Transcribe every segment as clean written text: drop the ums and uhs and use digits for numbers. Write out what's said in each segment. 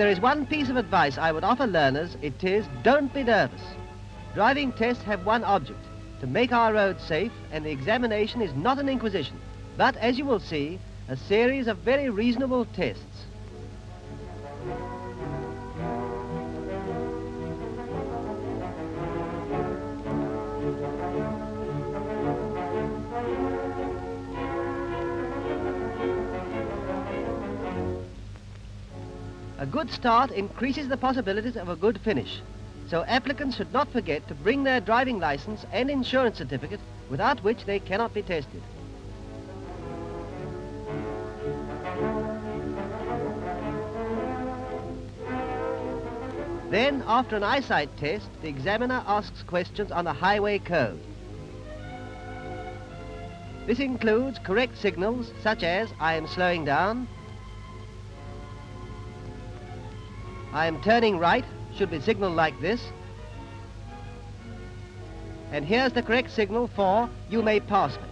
there is one piece of advice I would offer learners, it is don't be nervous. Driving tests have one object, to make our roads safe, and the examination is not an inquisition, but, as you will see, a series of very reasonable tests. A good start increases the possibilities of a good finish, so applicants should not forget to bring their driving license and insurance certificate, without which they cannot be tested. Then, after an eyesight test, the examiner asks questions on the highway code. This includes correct signals such as I am slowing down, I am turning right, should be signaled like this, and here's the correct signal for you may pass me.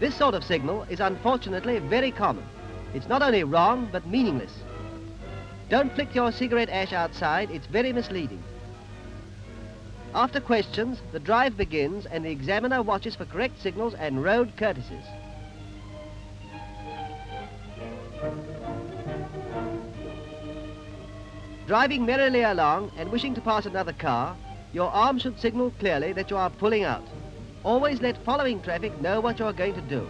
This sort of signal is unfortunately very common. It's not only wrong, but meaningless. Don't flick your cigarette ash outside, it's very misleading. After questions, the drive begins and the examiner watches for correct signals and road courtesies. Driving merrily along and wishing to pass another car, your arm should signal clearly that you are pulling out. Always let following traffic know what you are going to do.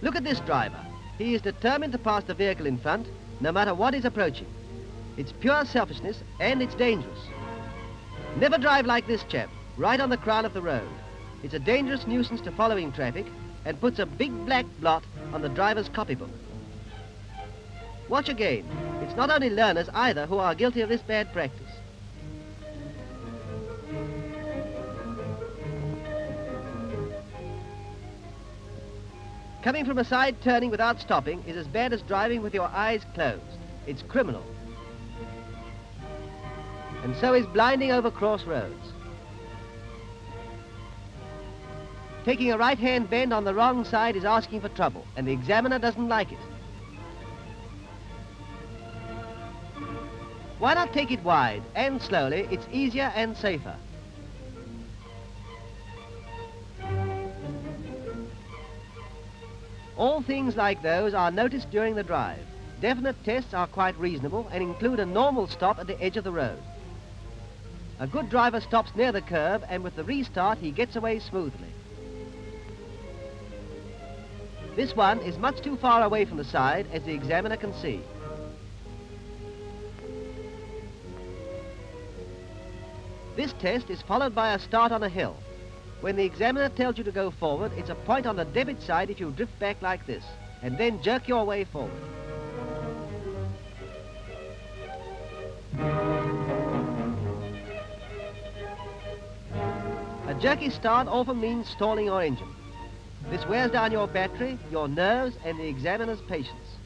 Look at this driver. He is determined to pass the vehicle in front, no matter what is approaching. It's pure selfishness and it's dangerous. Never drive like this chap, right on the crown of the road. It's a dangerous nuisance to following traffic and puts a big black blot on the driver's copybook. Watch again. It's not only learners either who are guilty of this bad practice. Coming from a side turning without stopping is as bad as driving with your eyes closed. It's criminal. And so is blinding over crossroads. Taking a right-hand bend on the wrong side is asking for trouble, and the examiner doesn't like it. Why not take it wide and slowly? It's easier and safer. All things like those are noticed during the drive. Definite tests are quite reasonable and include a normal stop at the edge of the road. A good driver stops near the curb, and with the restart he gets away smoothly. This one is much too far away from the side, as the examiner can see. This test is followed by a start on a hill. When the examiner tells you to go forward, it's a point on the debit side if you drift back like this, and then jerk your way forward. A jerky start often means stalling your engine. This wears down your battery, your nerves, and the examiner's patience.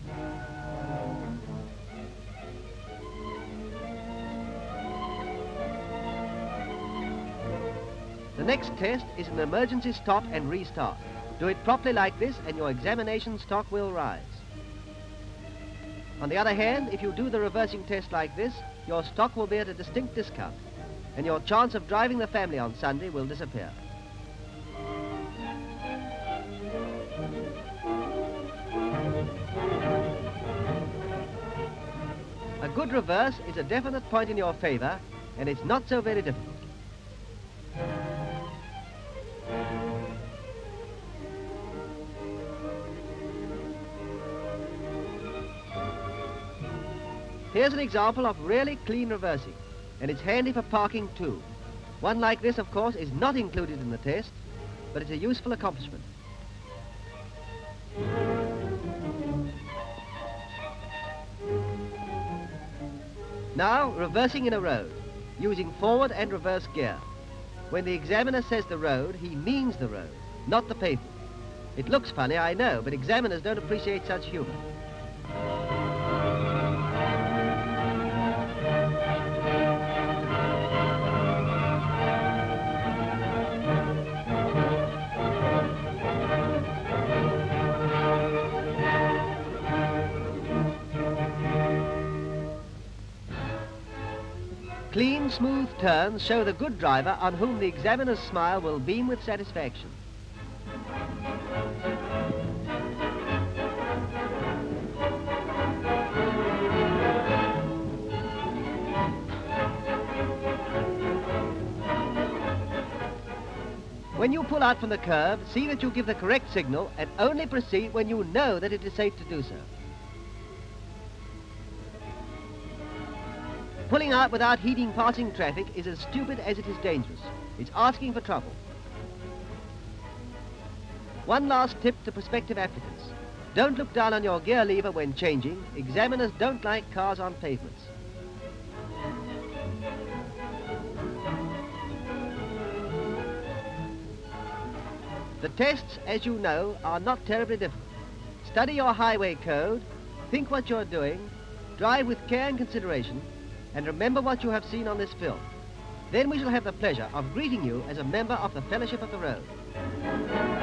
The next test is an emergency stop and restart. Do it properly like this and your examination stock will rise. On the other hand, if you do the reversing test like this, your stock will be at a distinct discount, and your chance of driving the family on Sunday will disappear. A good reverse is a definite point in your favor, and it's not so very difficult. Here's an example of really clean reversing, and it's handy for parking too. One like this, of course, is not included in the test, but it's a useful accomplishment. Now, reversing in a road, using forward and reverse gear. When the examiner says the road, he means the road, not the pavement. It looks funny, I know, but examiners don't appreciate such humor. smooth turns show the good driver on whom the examiner's smile will beam with satisfaction. When you pull out from the curve, see that you give the correct signal and only proceed when you know that it is safe to do so. Pulling out without heeding passing traffic is as stupid as it is dangerous. It's asking for trouble. One last tip to prospective applicants. Don't look down on your gear lever when changing. Examiners don't like cars on pavements. The tests, as you know, are not terribly difficult. Study your highway code, think what you're doing, drive with care and consideration, and remember what you have seen on this film. Then we shall have the pleasure of greeting you as a member of the Fellowship of the Road.